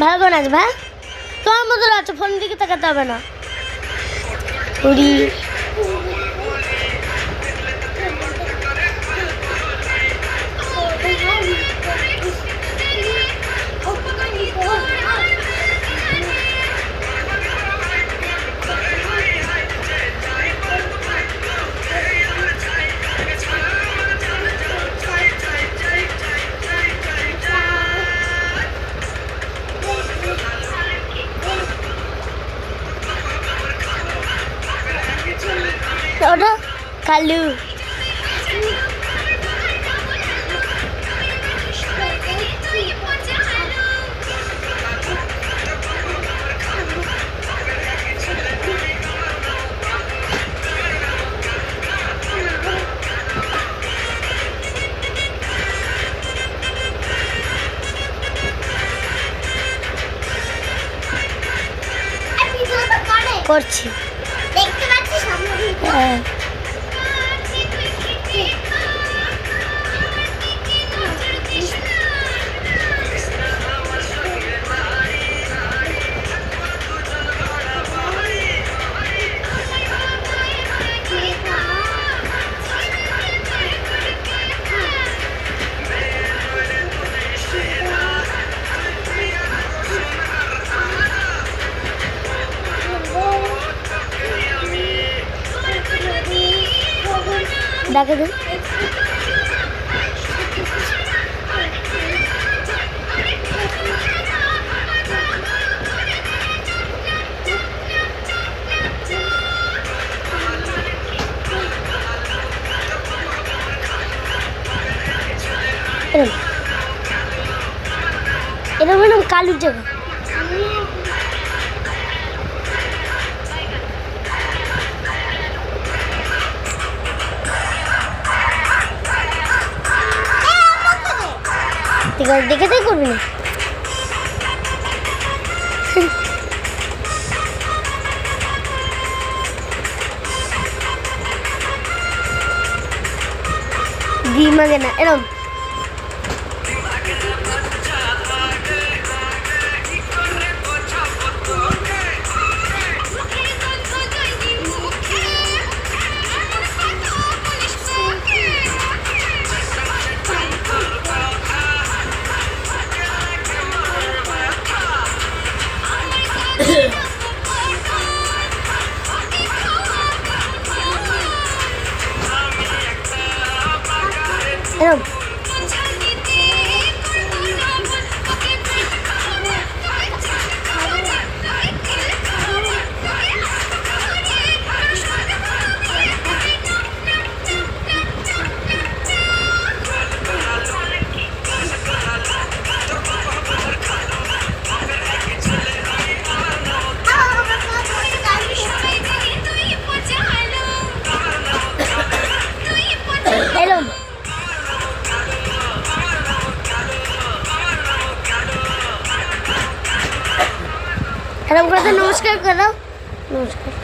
ভালো করে নাচ ভাই, তোমার মতো আছে, ফোন দিকে তাকাতে হবে না। উড়ি ওটা কালু করছি, দেখতে পাচ্ছিস সামনে? হ্যাঁ। ডাকে দিন। এটা বললাম কালুর জায়গা। দেখে তাই করবি না। দিমাগে না এরম এরম এরম এরম করে নমস্কার করো, নমস্কার।